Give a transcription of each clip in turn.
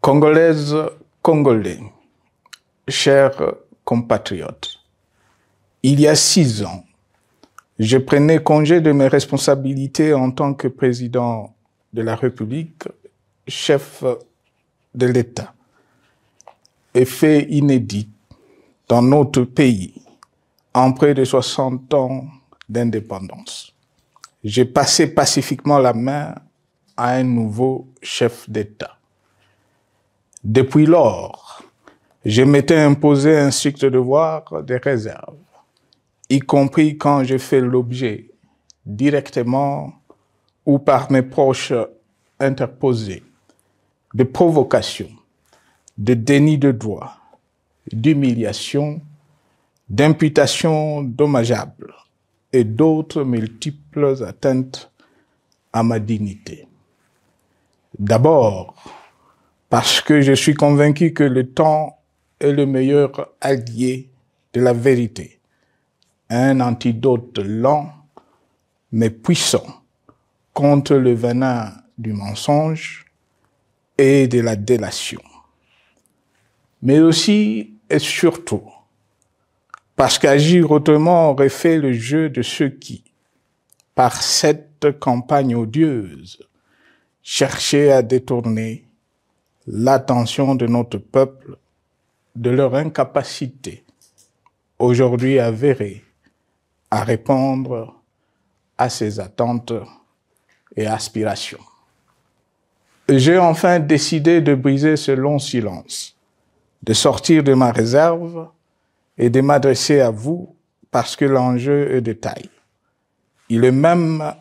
Congolaises, Congolais, chers compatriotes, il y a 6 ans, je prenais congé de mes responsabilités en tant que président de la République, chef de l'État. Et fait inédit dans notre pays, en près de 60 ans d'indépendance. J'ai passé pacifiquement la main à un nouveau chef d'État. Depuis lors, je m'étais imposé un strict devoir de réserve, y compris quand je fais l'objet, directement ou par mes proches interposés, de provocations, de déni de droit, d'humiliation, d'imputations dommageables et d'autres multiples atteintes à ma dignité. D'abord, parce que je suis convaincu que le temps est le meilleur allié de la vérité, un antidote lent mais puissant contre le venin du mensonge et de la délation. Mais aussi et surtout, parce qu'agir autrement aurait fait le jeu de ceux qui, par cette campagne odieuse, cherchaient à détourner l'attention de notre peuple de leur incapacité, aujourd'hui avérée, à répondre à ses attentes et aspirations. J'ai enfin décidé de briser ce long silence, de sortir de ma réserve et de m'adresser à vous parce que l'enjeu est de taille. Il est même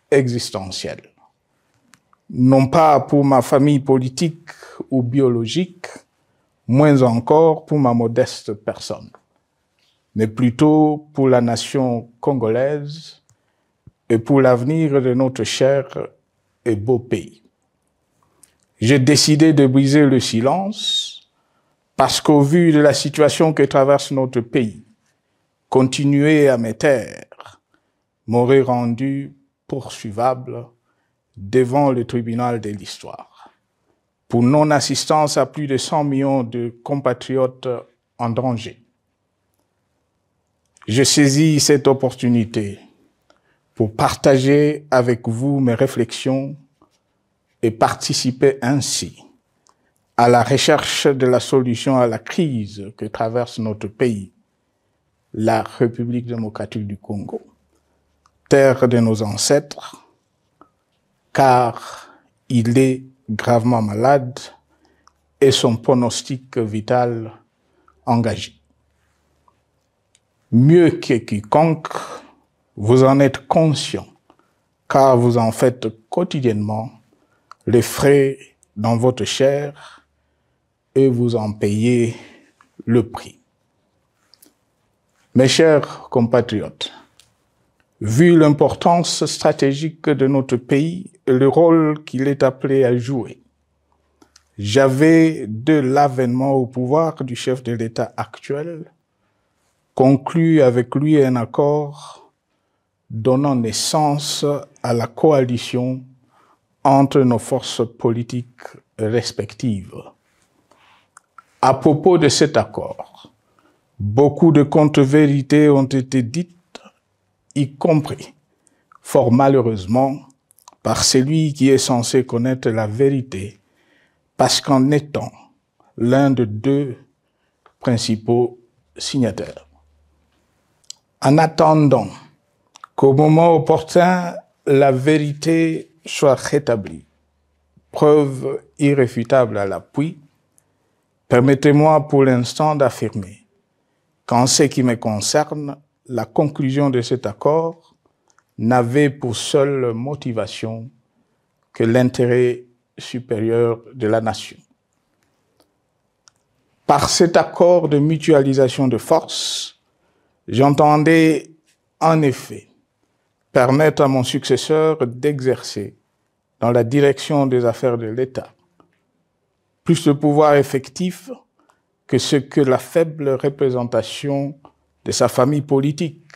existentiel. Non pas pour ma famille politique ou biologique, moins encore pour ma modeste personne, mais plutôt pour la nation congolaise et pour l'avenir de notre cher et beau pays. J'ai décidé de briser le silence parce qu'au vu de la situation que traverse notre pays, continuer à me taire m'aurait rendu poursuivable devant le tribunal de l'histoire pour non-assistance à plus de 100 millions de compatriotes en danger. Je saisis cette opportunité pour partager avec vous mes réflexions et participer ainsi à la recherche de la solution à la crise que traverse notre pays, la République démocratique du Congo, terre de nos ancêtres, car il est gravement malade et son pronostic vital engagé. Mieux que quiconque, vous en êtes conscient, car vous en faites quotidiennement les frais dans votre chair et vous en payez le prix. Mes chers compatriotes, vu l'importance stratégique de notre pays et le rôle qu'il est appelé à jouer, j'avais, de l'avènement au pouvoir du chef de l'État actuel, conclu avec lui un accord donnant naissance à la coalition entre nos forces politiques respectives. À propos de cet accord, beaucoup de contre-vérités ont été dites, y compris, fort malheureusement, par celui qui est censé connaître la vérité, parce qu'en étant l'un de 2 principaux signataires. En attendant qu'au moment opportun, la vérité soit rétablie, preuve irréfutable à l'appui, permettez-moi pour l'instant d'affirmer qu'en ce qui me concerne, la conclusion de cet accord n'avait pour seule motivation que l'intérêt supérieur de la nation. Par cet accord de mutualisation de forces, j'entendais en effet permettre à mon successeur d'exercer dans la direction des affaires de l'État plus de pouvoir effectif que ce que la faible représentation de sa famille politique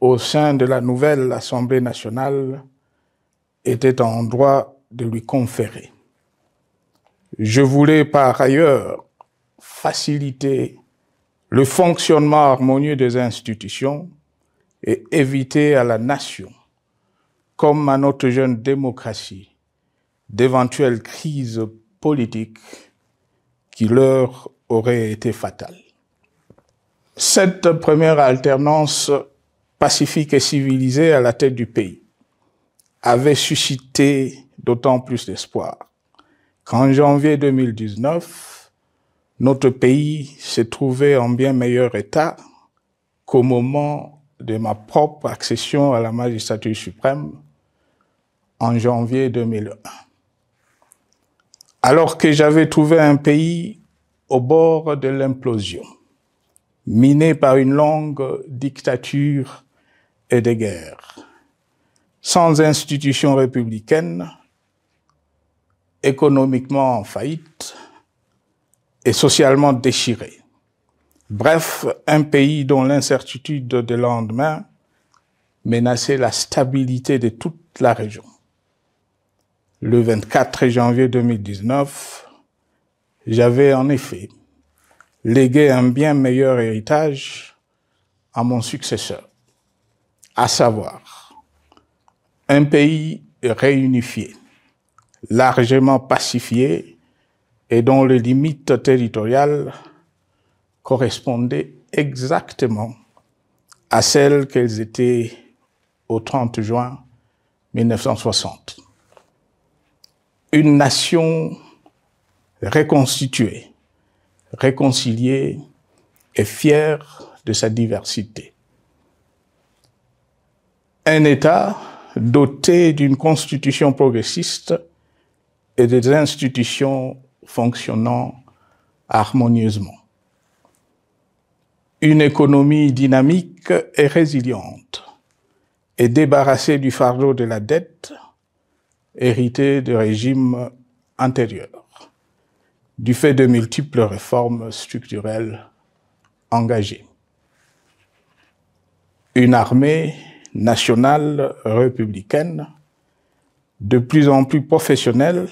au sein de la nouvelle Assemblée nationale était en droit de lui conférer. Je voulais par ailleurs faciliter le fonctionnement harmonieux des institutions et éviter à la nation, comme à notre jeune démocratie, d'éventuelles crises politiques qui leur auraient été fatales. Cette première alternance pacifique et civilisée à la tête du pays avait suscité d'autant plus d'espoir qu'en janvier 2019, notre pays s'est trouvé en bien meilleur état qu'au moment de ma propre accession à la magistrature suprême en janvier 2001. Alors que j'avais trouvé un pays au bord de l'implosion, miné par une longue dictature et des guerres, sans institutions républicaines, économiquement en faillite et socialement déchiré. Bref, un pays dont l'incertitude de lendemain menaçait la stabilité de toute la région. Le 24 janvier 2019, j'avais en effet légué un bien meilleur héritage à mon successeur, à savoir un pays réunifié, largement pacifié et dont les limites territoriales correspondaient exactement à celles qu'elles étaient au 30 juin 1960. Une nation reconstituée, réconciliée et fière de sa diversité. Un État doté d'une constitution progressiste et des institutions fonctionnant harmonieusement. Une économie dynamique et résiliente et débarrassée du fardeau de la dette hérité de régimes antérieurs, du fait de multiples réformes structurelles engagées. Une armée nationale républicaine de plus en plus professionnelle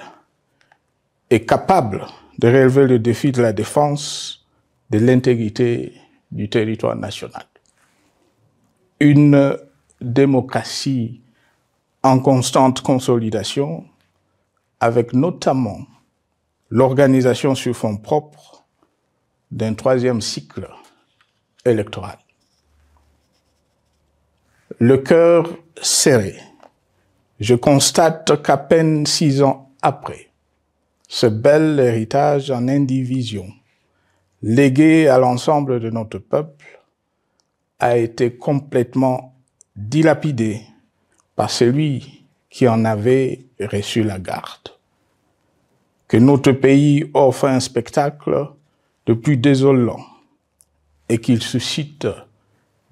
et capable de relever le défi de la défense de l'intégrité du territoire national. Une démocratie en constante consolidation, avec notamment l'organisation sur fonds propres d'un troisième cycle électoral. Le cœur serré, je constate qu'à peine 6 ans après, ce bel héritage en indivision, légué à l'ensemble de notre peuple, a été complètement dilapidé par celui qui en avait reçu la garde. Que notre pays offre un spectacle de plus désolant et qu'il suscite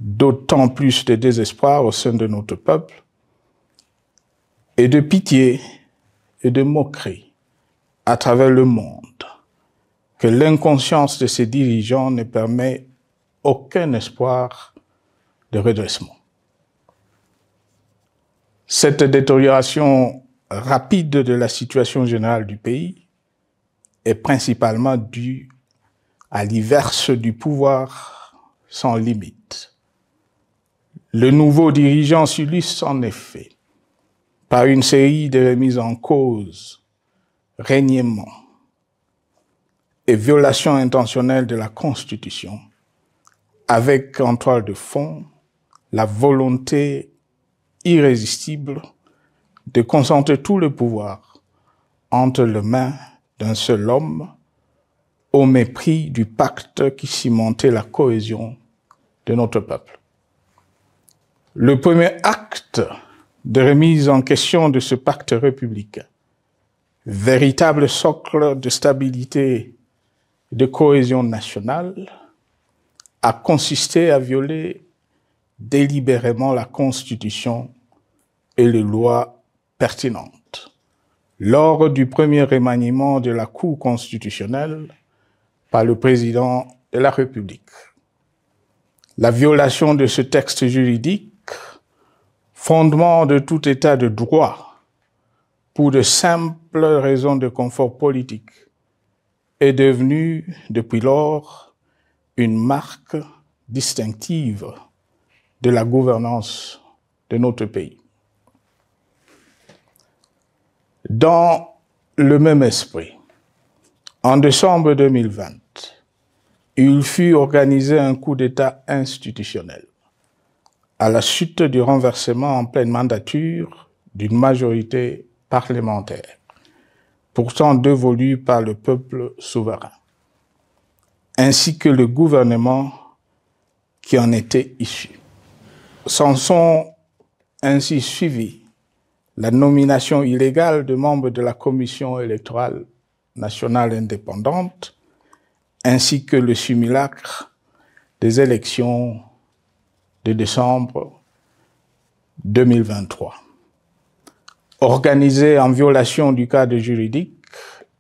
d'autant plus de désespoir au sein de notre peuple et de pitié et de moquerie à travers le monde, que l'inconscience de ses dirigeants ne permet aucun espoir de redressement. Cette détérioration rapide de la situation générale du pays est principalement due à l'iverse du pouvoir sans limite. Le nouveau dirigeant s'illustre en effet par une série de remises en cause, reniements et violations intentionnelles de la Constitution, avec en toile de fond la volonté irrésistible de concentrer tout le pouvoir entre les mains d'un seul homme au mépris du pacte qui cimentait la cohésion de notre peuple. Le premier acte de remise en question de ce pacte républicain, véritable socle de stabilité et de cohésion nationale, a consisté à violer délibérément la Constitution et les lois pertinentes lors du premier remaniement de la Cour constitutionnelle par le président de la République. La violation de ce texte juridique, fondement de tout état de droit, pour de simples raisons de confort politique est devenue, depuis lors, une marque distinctive de la gouvernance de notre pays. Dans le même esprit, en décembre 2020, il fut organisé un coup d'État institutionnel à la suite du renversement en pleine mandature d'une majorité parlementaire, pourtant dévolue par le peuple souverain, ainsi que le gouvernement qui en était issu. S'en sont ainsi suivis la nomination illégale de membres de la Commission électorale nationale indépendante, ainsi que le simulacre des élections de décembre 2023, organisées en violation du cadre juridique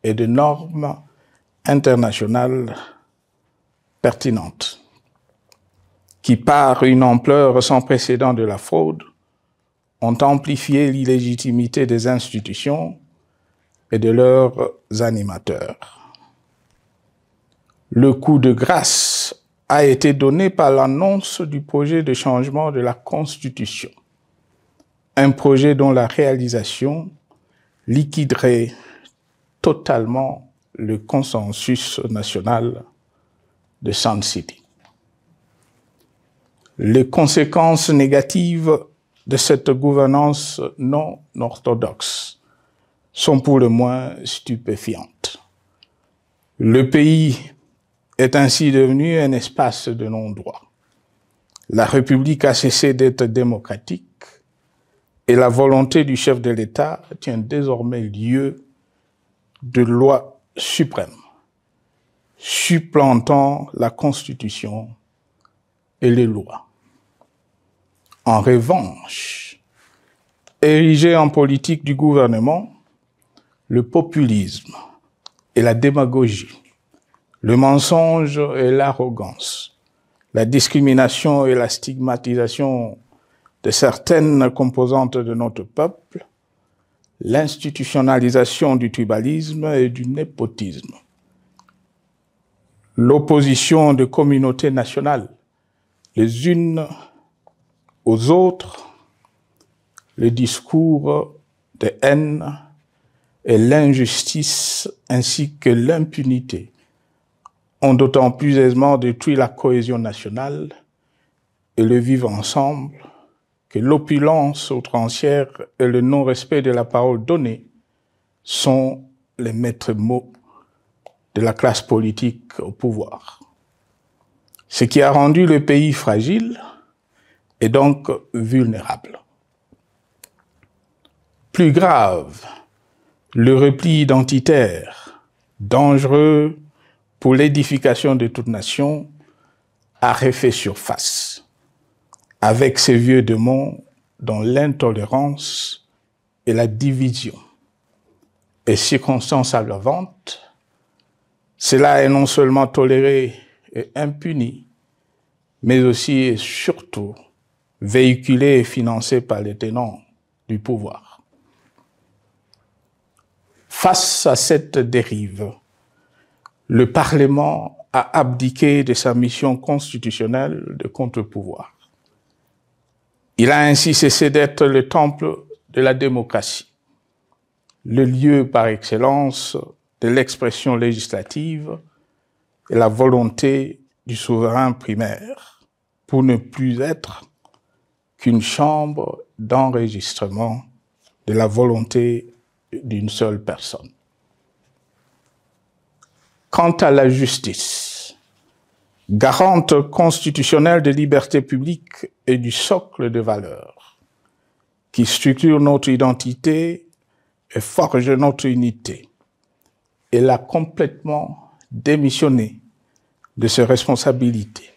et de normes internationales pertinentes, qui, par une ampleur sans précédent de la fraude, ont amplifié l'illégitimité des institutions et de leurs animateurs. Le coup de grâce a été donné par l'annonce du projet de changement de la Constitution, un projet dont la réalisation liquiderait totalement le consensus national de Sun City. Les conséquences négatives de cette gouvernance non orthodoxe sont pour le moins stupéfiantes. Le pays est ainsi devenu un espace de non-droit. La République a cessé d'être démocratique et la volonté du chef de l'État tient désormais lieu de loi suprême, supplantant la Constitution et les lois. En revanche, érigé en politique du gouvernement, le populisme et la démagogie, le mensonge et l'arrogance, la discrimination et la stigmatisation de certaines composantes de notre peuple, l'institutionnalisation du tribalisme et du népotisme, l'opposition de communautés nationales, les unes aux autres, le discours de haine et l'injustice ainsi que l'impunité ont d'autant plus aisément détruit la cohésion nationale et le vivre ensemble que l'opulence outrancière et le non-respect de la parole donnée sont les maîtres mots de la classe politique au pouvoir. Ce qui a rendu le pays fragile et donc vulnérable. Plus grave, le repli identitaire, dangereux pour l'édification de toute nation, a refait surface, avec ses vieux démons dont l'intolérance et la division est circonstance aggravante. Cela est non seulement toléré et impuni, mais aussi et surtout véhiculé et financé par les tenants du pouvoir. Face à cette dérive, le Parlement a abdiqué de sa mission constitutionnelle de contre-pouvoir. Il a ainsi cessé d'être le temple de la démocratie, le lieu par excellence de l'expression législative et la volonté du souverain primaire, pour ne plus être qu'une chambre d'enregistrement de la volonté d'une seule personne. Quant à la justice, garante constitutionnelle des libertés publiques et du socle de valeurs, qui structure notre identité et forge notre unité, elle a complètement démissionné de ses responsabilités,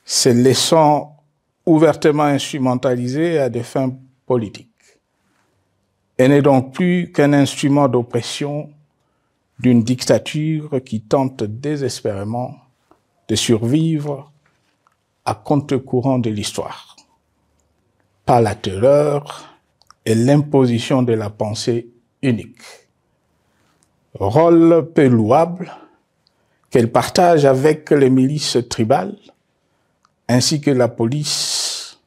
se laissant ouvertement instrumentalisée à des fins politiques. Elle n'est donc plus qu'un instrument d'oppression d'une dictature qui tente désespérément de survivre à contre-courant de l'histoire, par la terreur et l'imposition de la pensée unique. Rôle peu louable, qu'elle partage avec les milices tribales, ainsi que la police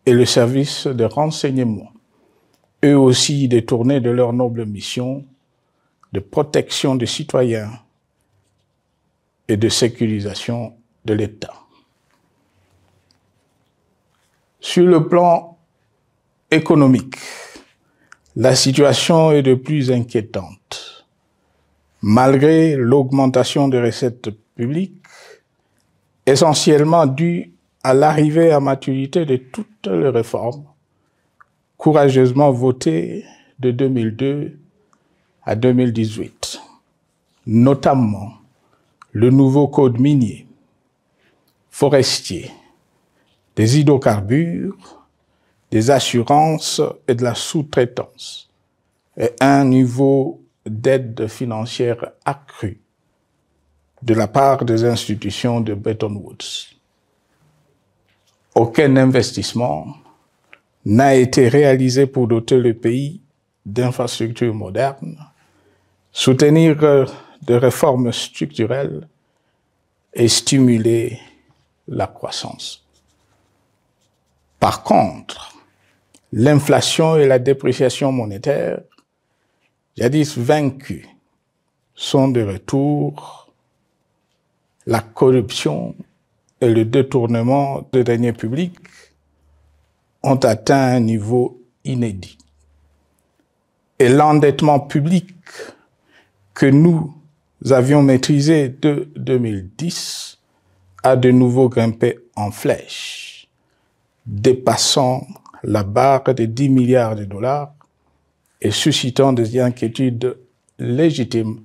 et le service de renseignement, eux aussi détournés de leur noble mission de protection des citoyens et de sécurisation de l'État. Sur le plan économique, la situation est de plus inquiétante. Malgré l'augmentation des recettes publiques, essentiellement due à l'arrivée à maturité de toutes les réformes courageusement votées de 2002 à 2018, notamment le nouveau code minier, forestier, des hydrocarbures, des assurances et de la sous-traitance, et un niveau d'aide financière accrue de la part des institutions de Bretton Woods. Aucun investissement n'a été réalisé pour doter le pays d'infrastructures modernes, soutenir des réformes structurelles et stimuler la croissance. Par contre, l'inflation et la dépréciation monétaire, jadis vaincues, sont de retour. La corruption et le détournement de deniers publics ont atteint un niveau inédit. Et l'endettement public que nous avions maîtrisé de 2010 a de nouveau grimpé en flèche, dépassant la barre des 10 milliards de dollars et suscitant des inquiétudes légitimes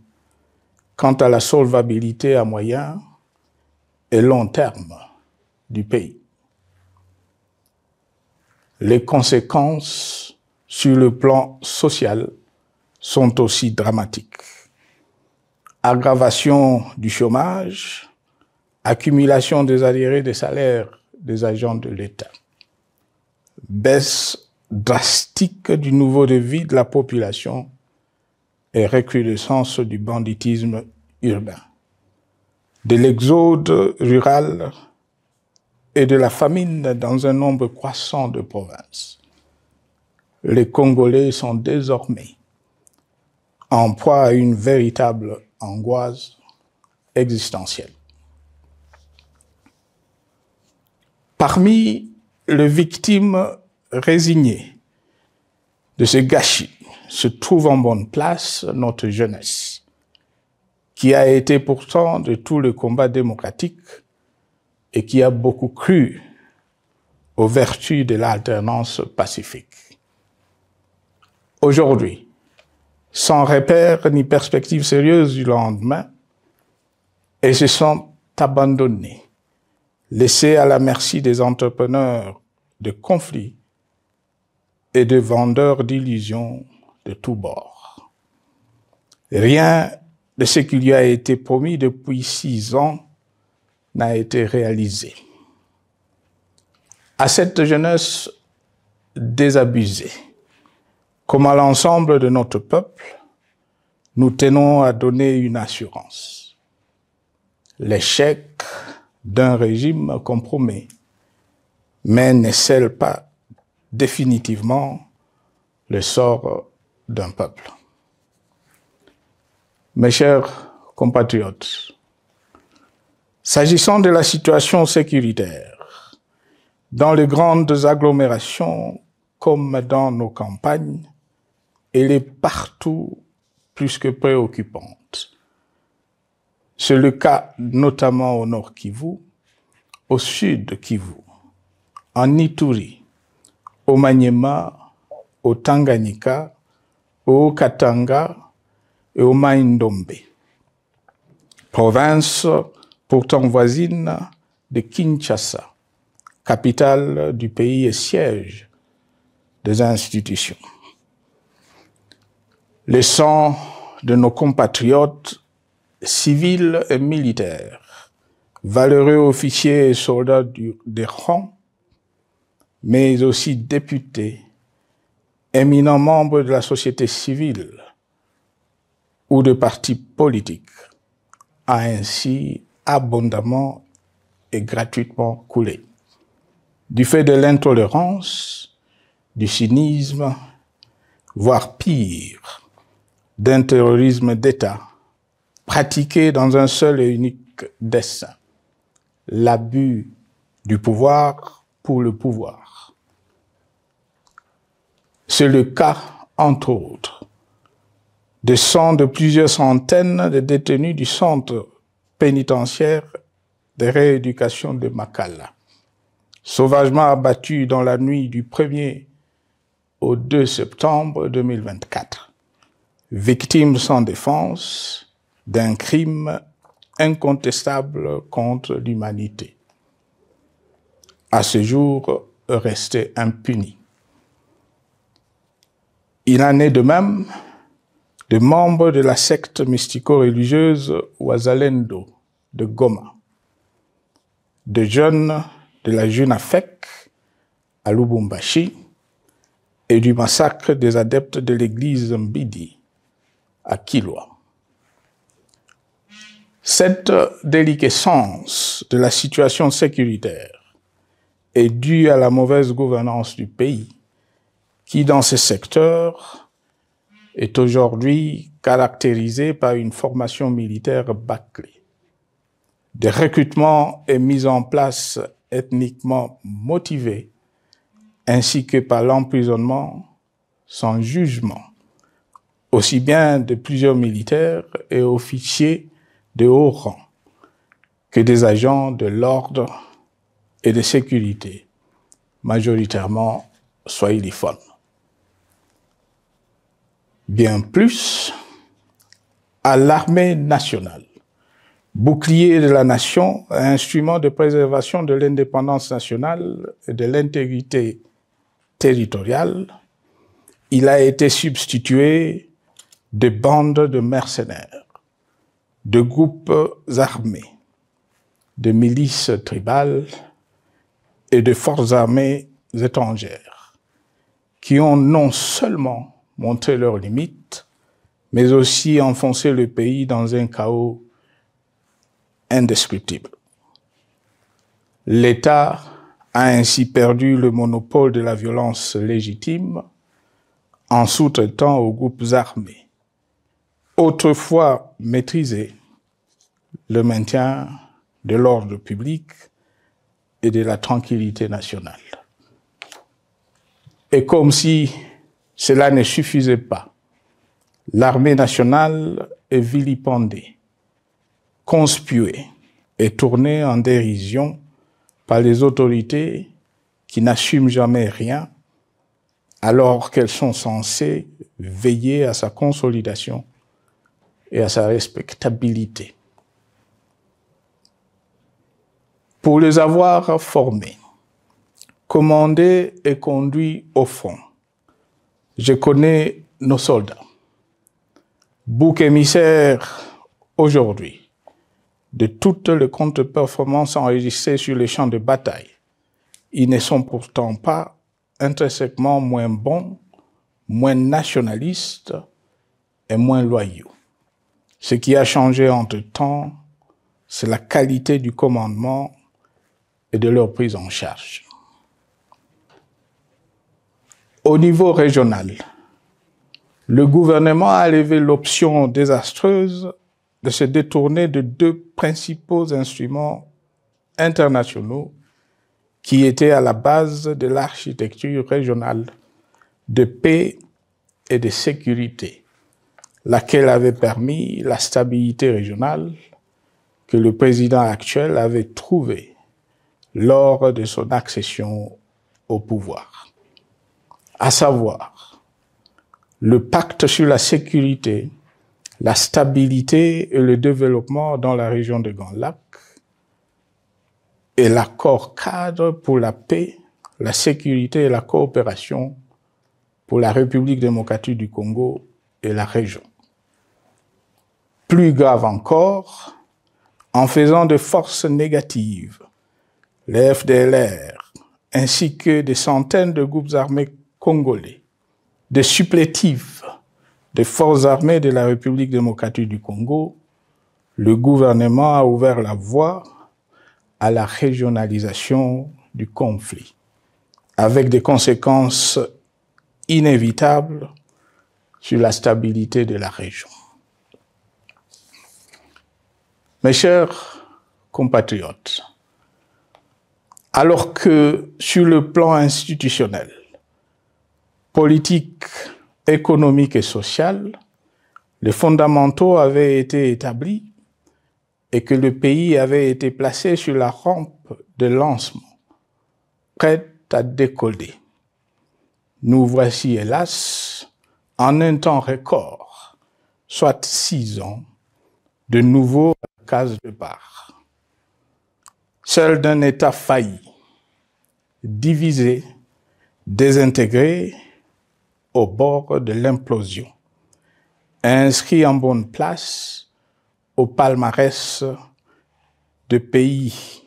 quant à la solvabilité à moyen et long terme du pays. Les conséquences sur le plan social sont aussi dramatiques. Aggravation du chômage, accumulation des arriérés des salaires des agents de l'État, baisse drastique du niveau de vie de la population et recrudescence du banditisme urbain, de l'exode rural et de la famine dans un nombre croissant de provinces. Les Congolais sont désormais en proie à une véritable angoisse existentielle. Parmi les victimes résignées de ce gâchis se trouve en bonne place notre jeunesse, qui a été pourtant de tout le combat démocratique et qui a beaucoup cru aux vertus de l'alternance pacifique. Aujourd'hui, sans repère ni perspective sérieuse du lendemain, ils se sont abandonnés, laissés à la merci des entrepreneurs de conflits et de vendeurs d'illusions de tous bords. Rien de ce qui lui a été promis depuis 6 ans n'a été réalisé. À cette jeunesse désabusée, comme à l'ensemble de notre peuple, nous tenons à donner une assurance. L'échec d'un régime compromet, mais ne scelle pas définitivement le sort d'un peuple. Mes chers compatriotes, s'agissant de la situation sécuritaire, dans les grandes agglomérations comme dans nos campagnes, elle est partout plus que préoccupante. C'est le cas notamment au nord Kivu, au sud Kivu, en Ituri, au Maniema, au Tanganyika, au Katanga et au Mai-Ndombe, province pourtant voisine de Kinshasa, capitale du pays et siège des institutions. Le sang de nos compatriotes civils et militaires, valeureux officiers et soldats des rangs, mais aussi députés, éminents membres de la société civile ou de partis politiques, a ainsi abondamment et gratuitement coulé. Du fait de l'intolérance, du cynisme, voire pire, d'un terrorisme d'État pratiqué dans un seul et unique dessein, l'abus du pouvoir pour le pouvoir. C'est le cas, entre autres, de plusieurs centaines de détenus du centre pénitentiaire de rééducation de Makala, sauvagement abattus dans la nuit du 1er au 2 septembre 2024, victimes sans défense d'un crime incontestable contre l'humanité, à ce jour resté impuni. Il en est de même de membres de la secte mystico-religieuse Wazalendo de Goma, de jeunes de la Junafek à Lubumbashi et du massacre des adeptes de l'église Mbidi à Kilwa. Cette déliquescence de la situation sécuritaire est due à la mauvaise gouvernance du pays qui, dans ce secteur, est aujourd'hui caractérisée par une formation militaire bâclée, des recrutements et mises en place ethniquement motivés, ainsi que par l'emprisonnement sans jugement, aussi bien de plusieurs militaires et officiers de haut rang que des agents de l'ordre et de sécurité, majoritairement swahiliphones. Bien plus, à l'armée nationale, bouclier de la nation, instrument de préservation de l'indépendance nationale et de l'intégrité territoriale, il a été substitué de bandes de mercenaires, de groupes armés, de milices tribales et de forces armées étrangères qui ont non seulement montré leurs limites, mais aussi enfoncé le pays dans un chaos indescriptible. L'État a ainsi perdu le monopole de la violence légitime en sous-traitant aux groupes armés, autrefois maîtrisés, le maintien de l'ordre public et de la tranquillité nationale. Et comme si cela ne suffisait pas, l'armée nationale est vilipendée, conspuée et tournée en dérision par les autorités qui n'assument jamais rien alors qu'elles sont censées veiller à sa consolidation et à sa respectabilité. Pour les avoir formés, commandés et conduits au front, je connais nos soldats, boucs émissaires aujourd'hui de toutes les contre-performances enregistrées sur les champs de bataille. Ils ne sont pourtant pas intrinsèquement moins bons, moins nationalistes et moins loyaux. Ce qui a changé entre-temps, c'est la qualité du commandement et de leur prise en charge. Au niveau régional, le gouvernement a levé l'option désastreuse de se détourner de deux principaux instruments internationaux qui étaient à la base de l'architecture régionale de paix et de sécurité, laquelle avait permis la stabilité régionale que le président actuel avait trouvée lors de son accession au pouvoir. À savoir, le pacte sur la sécurité, la stabilité et le développement dans la région de Grand Lac et l'accord cadre pour la paix, la sécurité et la coopération pour la République démocratique du Congo et la région. Plus grave encore, en faisant de forces négatives, les FDLR, ainsi que des centaines de groupes armés congolais, des supplétifs des forces armées de la République démocratique du Congo, le gouvernement a ouvert la voie à la régionalisation du conflit, avec des conséquences inévitables sur la stabilité de la région. Mes chers compatriotes, alors que sur le plan institutionnel, politique, économique et social, les fondamentaux avaient été établis et que le pays avait été placé sur la rampe de lancement, prêt à décoller. Nous voici, hélas, en un temps record, soit 6 ans, de nouveau à la case départ. Seul d'un État failli, divisé, désintégré, au bord de l'implosion, inscrit en bonne place au palmarès de pays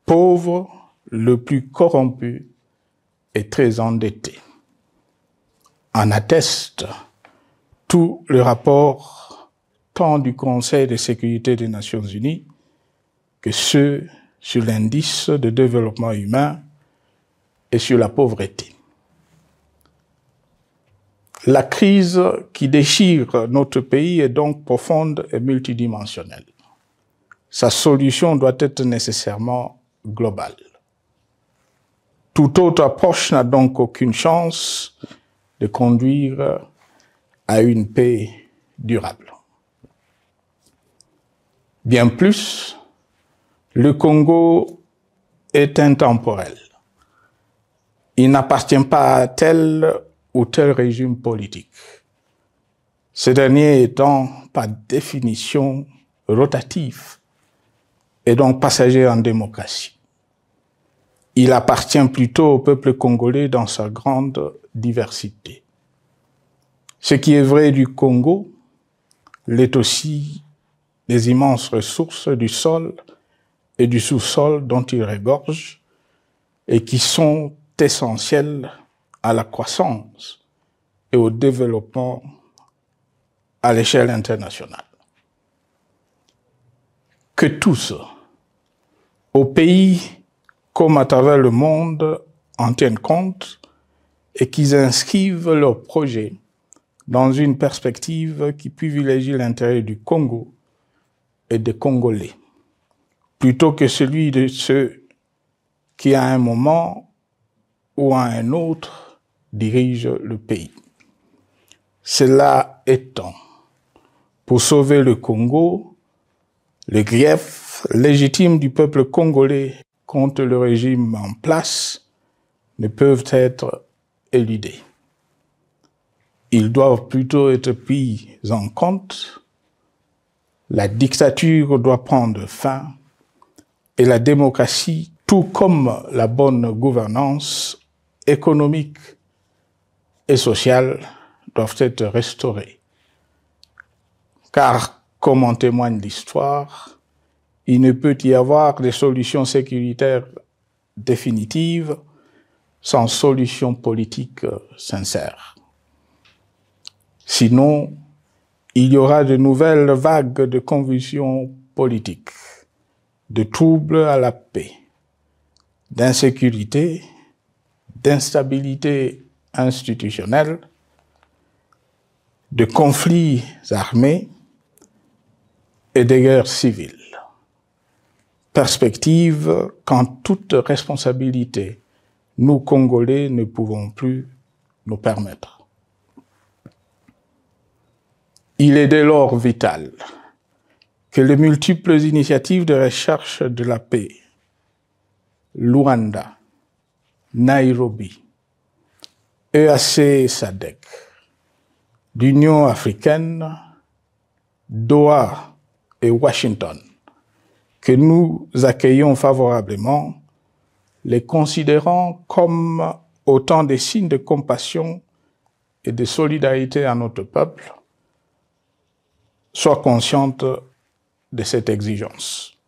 pauvres, le plus corrompu et très endetté. En atteste tout le rapport tant du Conseil de sécurité des Nations Unies que ceux sur l'indice de développement humain et sur la pauvreté. La crise qui déchire notre pays est donc profonde et multidimensionnelle. Sa solution doit être nécessairement globale. Toute autre approche n'a donc aucune chance de conduire à une paix durable. Bien plus, le Congo est intemporel. Il n'appartient pas à tel ou tel régime politique. Ce dernier étant par définition rotatif et donc passager en démocratie. Il appartient plutôt au peuple congolais dans sa grande diversité. Ce qui est vrai du Congo l'est aussi des immenses ressources du sol et du sous-sol dont il regorge et qui sont essentielles à la croissance et au développement à l'échelle internationale. Que tous, au pays comme à travers le monde, en tiennent compte et qu'ils inscrivent leurs projets dans une perspective qui privilégie l'intérêt du Congo et des Congolais, plutôt que celui de ceux qui, à un moment ou à un autre, dirige le pays. Cela étant, pour sauver le Congo, les griefs légitimes du peuple congolais contre le régime en place ne peuvent être éludés. Ils doivent plutôt être pris en compte. La dictature doit prendre fin et la démocratie, tout comme la bonne gouvernance économique et sociales doivent être restaurées. Car, comme en témoigne l'histoire, il ne peut y avoir de solution sécuritaire définitive sans solution politique sincère. Sinon, il y aura de nouvelles vagues de convulsions politiques, de troubles à la paix, d'insécurité, d'instabilité institutionnelle, de conflits armés et de guerres civiles. Perspective qu'en toute responsabilité, nous, Congolais, ne pouvons plus nous permettre. Il est dès lors vital que les multiples initiatives de recherche de la paix, Luanda, Nairobi, EAC-SADC, l'Union africaine, Doha et Washington, que nous accueillons favorablement, les considérant comme autant de signes de compassion et de solidarité à notre peuple, soient conscientes de cette exigence.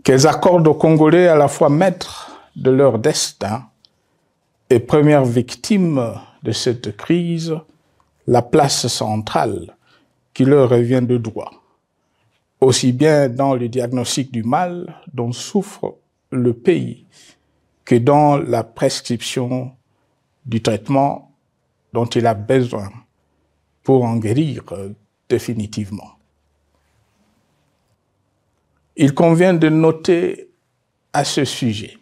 Qu'elles accordent aux Congolais à la fois maîtres de leur destin et premières victimes de cette crise la place centrale qui leur revient de droit, aussi bien dans le diagnostic du mal dont souffre le pays que dans la prescription du traitement dont il a besoin pour en guérir définitivement. Il convient de noter à ce sujet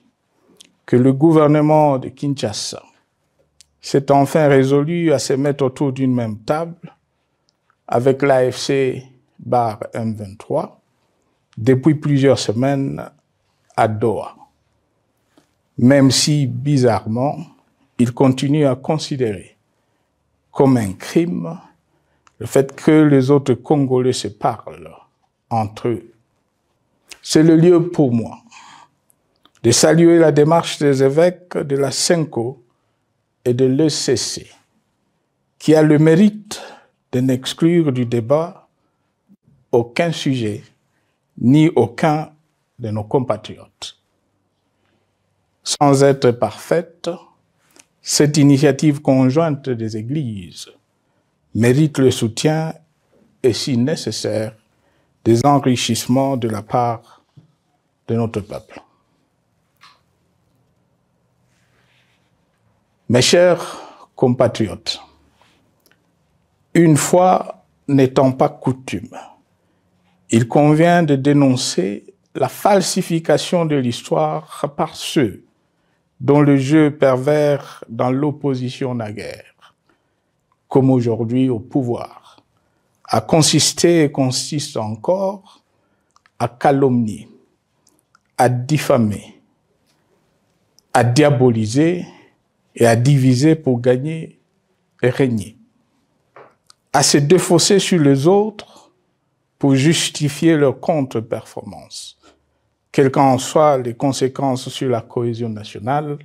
que le gouvernement de Kinshasa s'est enfin résolu à se mettre autour d'une même table avec l'AFC/M23 depuis plusieurs semaines à Doha, même si, bizarrement, il continue à considérer comme un crime le fait que les autres Congolais se parlent entre eux. C'est le lieu pour moi de saluer la démarche des évêques de la CENCO et de l'ECC, qui a le mérite de n'exclure du débat aucun sujet, ni aucun de nos compatriotes. Sans être parfaite, cette initiative conjointe des Églises mérite le soutien et, si nécessaire, des enrichissements de la part de notre peuple. Mes chers compatriotes, une fois n'étant pas coutume, il convient de dénoncer la falsification de l'histoire par ceux dont le jeu pervers dans l'opposition naguère, comme aujourd'hui au pouvoir, a consisté et consiste encore à calomnier, à diffamer, à diaboliser et à diviser pour gagner et régner, à se défausser sur les autres pour justifier leur contre-performance, quelles qu'en soient les conséquences sur la cohésion nationale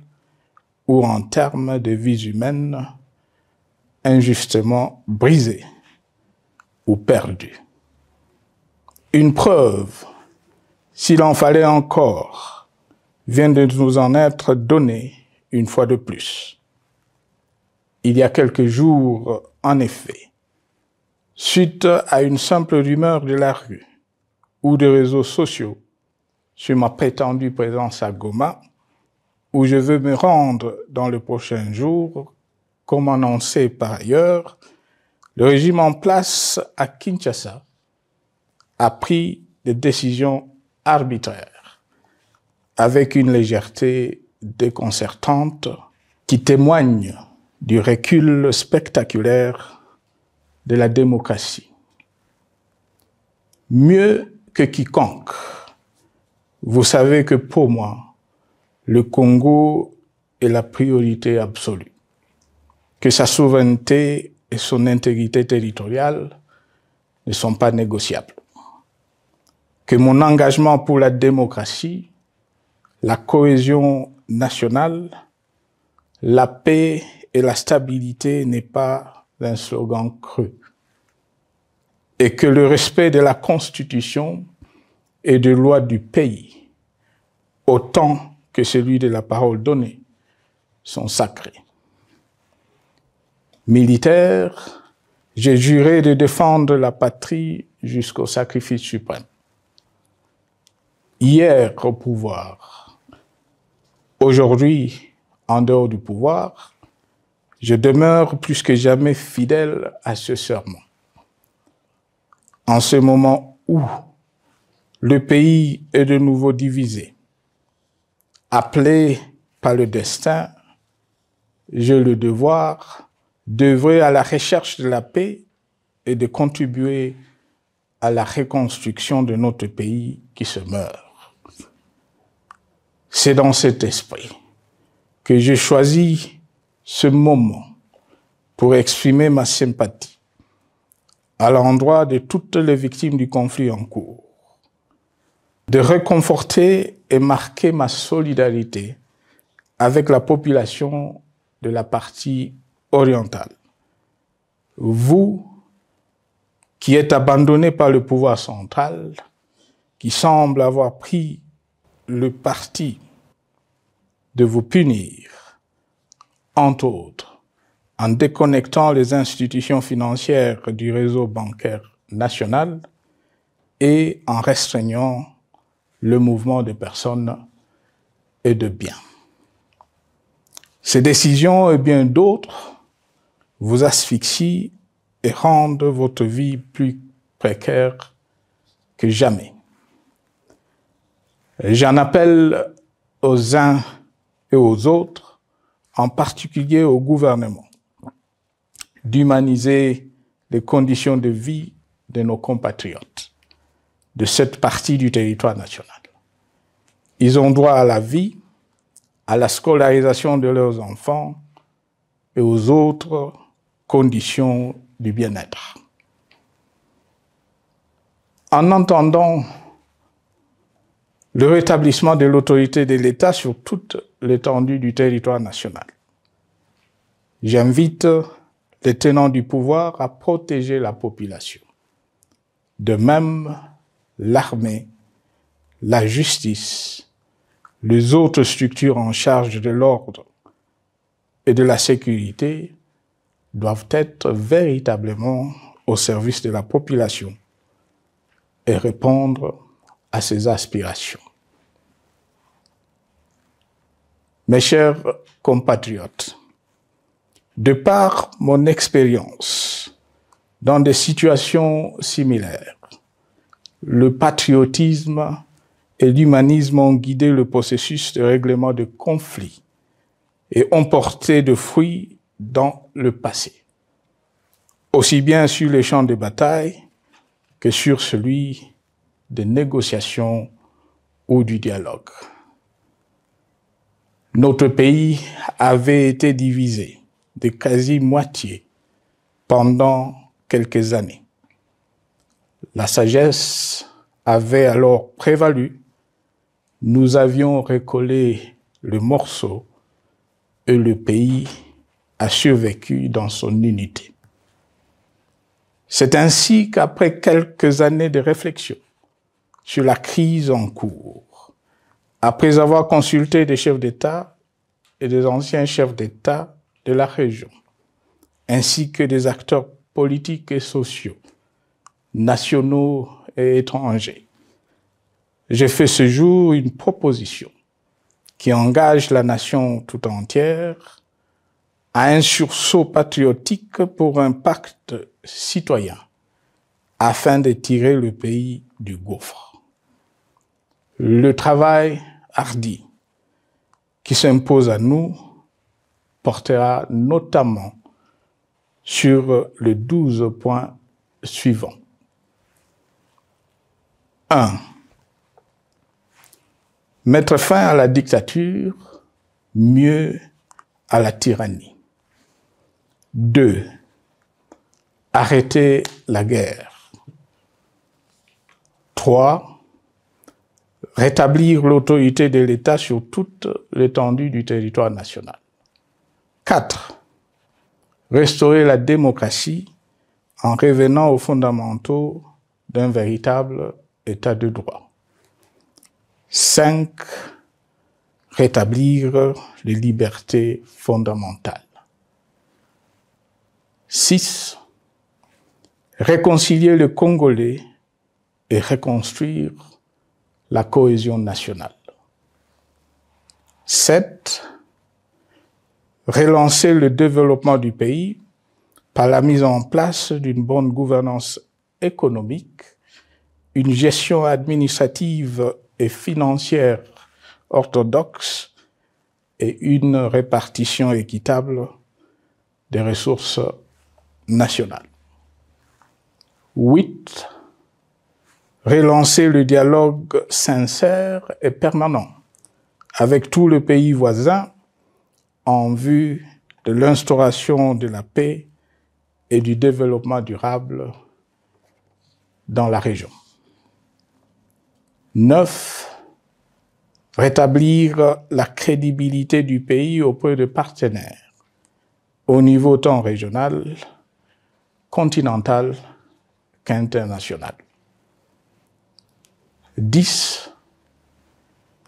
ou en termes de vies humaines injustement brisées ou perdues. Une preuve, s'il en fallait encore, vient de nous en être donnée une fois de plus. Il y a quelques jours, en effet, suite à une simple rumeur de la rue ou des réseaux sociaux sur ma prétendue présence à Goma, où je veux me rendre dans le prochain jour, comme annoncé par ailleurs, le régime en place à Kinshasa a pris des décisions arbitraires, avec une légèreté déconcertante qui témoigne du recul spectaculaire de la démocratie. Mieux que quiconque, vous savez que pour moi, le Congo est la priorité absolue, que sa souveraineté et son intégrité territoriale ne sont pas négociables, que mon engagement pour la démocratie, la cohésion nationale, la paix et la stabilité n'est pas un slogan creux, et que le respect de la Constitution et des lois du pays, autant que celui de la parole donnée, sont sacrés. Militaire, j'ai juré de défendre la patrie jusqu'au sacrifice suprême. Hier au pouvoir, aujourd'hui en dehors du pouvoir, je demeure plus que jamais fidèle à ce serment. En ce moment où le pays est de nouveau divisé, appelé par le destin, j'ai le devoir d'œuvrer à la recherche de la paix et de contribuer à la reconstruction de notre pays qui se meurt. C'est dans cet esprit que j'ai choisi ce moment pour exprimer ma sympathie à l'endroit de toutes les victimes du conflit en cours, de réconforter et marquer ma solidarité avec la population de la partie orientale. Vous, qui êtes abandonnés par le pouvoir central, qui semble avoir pris le parti de vous punir, entre autres, en déconnectant les institutions financières du réseau bancaire national et en restreignant le mouvement de personnes et de biens. Ces décisions et bien d'autres vous asphyxient et rendent votre vie plus précaire que jamais. J'en appelle aux uns et aux autres, en particulier au gouvernement, d'humaniser les conditions de vie de nos compatriotes de cette partie du territoire national. Ils ont droit à la vie, à la scolarisation de leurs enfants et aux autres conditions du bien-être. En entendant le rétablissement de l'autorité de l'État sur toute l'étendue du territoire national, j'invite les tenants du pouvoir à protéger la population. De même, l'armée, la justice, les autres structures en charge de l'ordre et de la sécurité doivent être véritablement au service de la population et répondre à ses aspirations. Mes chers compatriotes, de par mon expérience dans des situations similaires, le patriotisme et l'humanisme ont guidé le processus de règlement de conflits et ont porté de fruits dans le passé, aussi bien sur les champs de bataille que sur celui des négociations ou du dialogue. Notre pays avait été divisé de quasi-moitié pendant quelques années. La sagesse avait alors prévalu. Nous avions recollé le morceau et le pays a survécu dans son unité. C'est ainsi qu'après quelques années de réflexion sur la crise en cours, après avoir consulté des chefs d'État et des anciens chefs d'État de la région, ainsi que des acteurs politiques et sociaux, nationaux et étrangers, j'ai fait ce jour une proposition qui engage la nation tout entière à un sursaut patriotique pour un pacte citoyen afin de tirer le pays du gouffre. Le travail hardi qui s'impose à nous portera notamment sur les 12 points suivants. 1. Mettre fin à la dictature, mieux à la tyrannie. 2. Arrêter la guerre. 3. Rétablir l'autorité de l'État sur toute l'étendue du territoire national. 4. Restaurer la démocratie en revenant aux fondamentaux d'un véritable État de droit. 5. Rétablir les libertés fondamentales. 6. Réconcilier le Congolais et reconstruire la cohésion nationale. 7. Relancer le développement du pays par la mise en place d'une bonne gouvernance économique, une gestion administrative et financière orthodoxe et une répartition équitable des ressources nationales. 8. Relancer le dialogue sincère et permanent avec tous les pays voisins en vue de l'instauration de la paix et du développement durable dans la région. 9. Rétablir la crédibilité du pays auprès de partenaires au niveau tant régional, continental qu'international. 10.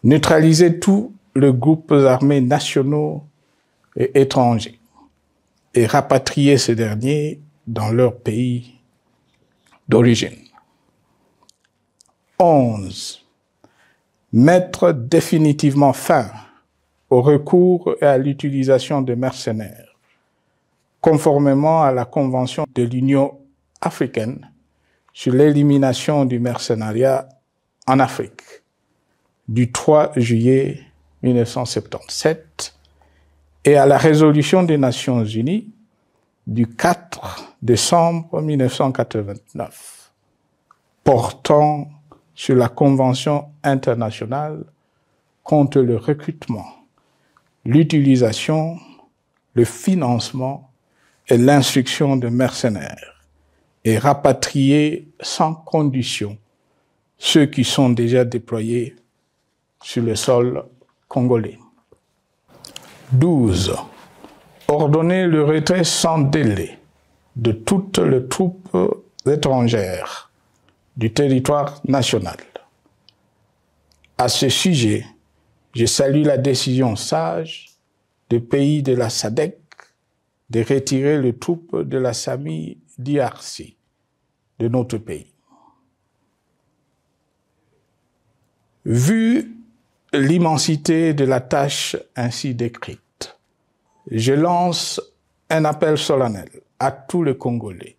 Neutraliser tous les groupes armés nationaux et étrangers et rapatrier ces derniers dans leur pays d'origine. 11. Mettre définitivement fin au recours et à l'utilisation de mercenaires, conformément à la Convention de l'Union africaine sur l'élimination du mercenariat en Afrique du 3 juillet 1977 et à la résolution des Nations Unies du 4 décembre 1989 portant sur la Convention internationale contre le recrutement, l'utilisation, le financement et l'instruction de mercenaires et rapatrier sans condition ceux qui sont déjà déployés sur le sol congolais. 12. Ordonner le retrait sans délai de toutes les troupes étrangères du territoire national. À ce sujet, je salue la décision sage des pays de la SADC de retirer les troupes de la SAMI DRC de notre pays. Vu l'immensité de la tâche ainsi décrite, je lance un appel solennel à tous les Congolais,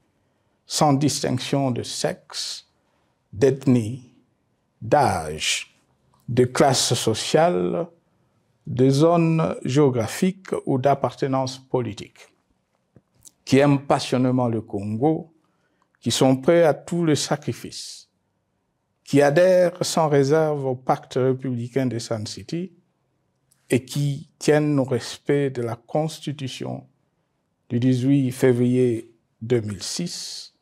sans distinction de sexe, d'ethnie, d'âge, de classe sociale, de zone géographique ou d'appartenance politique, qui aiment passionnément le Congo, qui sont prêts à tous les sacrifices, qui adhèrent sans réserve au pacte républicain de Sun City et qui tiennent au respect de la Constitution du 18 février 2006,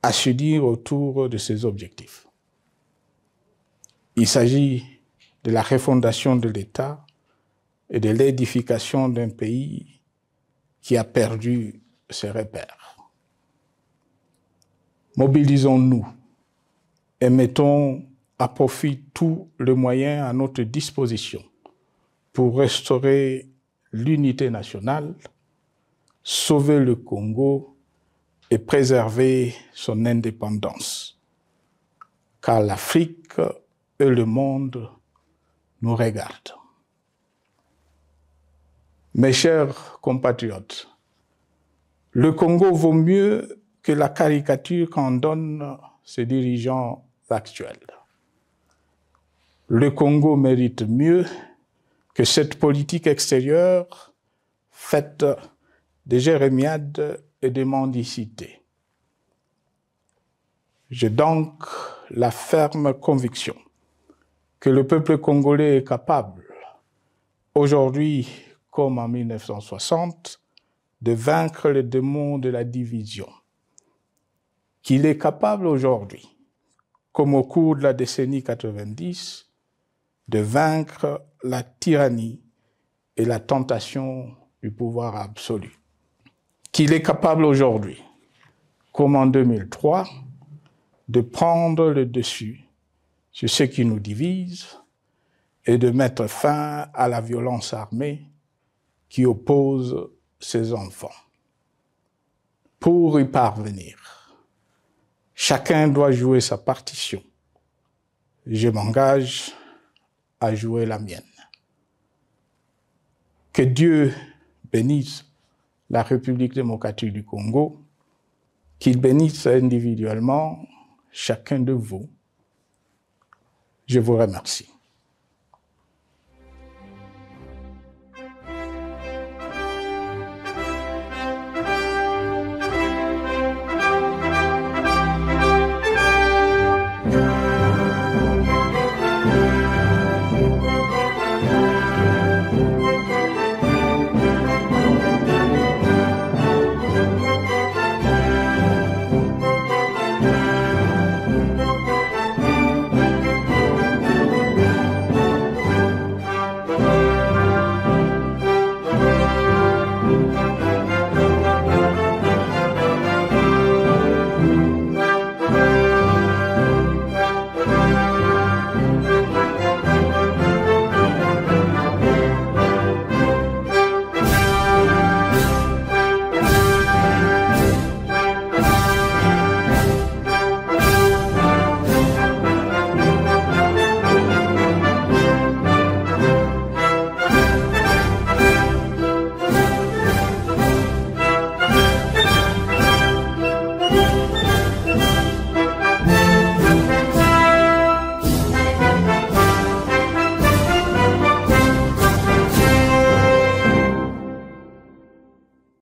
à se dire autour de ces objectifs. Il s'agit de la refondation de l'État et de l'édification d'un pays qui a perdu ses repères. Mobilisons-nous et mettons à profit tous les moyens à notre disposition pour restaurer l'unité nationale, sauver le Congo et préserver son indépendance. Car l'Afrique et le monde nous regardent. Mes chers compatriotes, le Congo vaut mieux que la caricature qu'en donnent ses dirigeants actuels. Le Congo mérite mieux que cette politique extérieure faite de jérémiades et de mendicité. J'ai donc la ferme conviction que le peuple congolais est capable, aujourd'hui comme en 1960, de vaincre le démon de la division, qu'il est capable aujourd'hui, comme au cours de la décennie 90, de vaincre la tyrannie et la tentation du pouvoir absolu. Qu'il est capable aujourd'hui, comme en 2003, de prendre le dessus sur ce qui nous divise et de mettre fin à la violence armée qui oppose ses enfants. Pour y parvenir, chacun doit jouer sa partition. Je m'engage à jouer la mienne. Que Dieu bénisse la République démocratique du Congo, qu'il bénisse individuellement chacun de vous. Je vous remercie.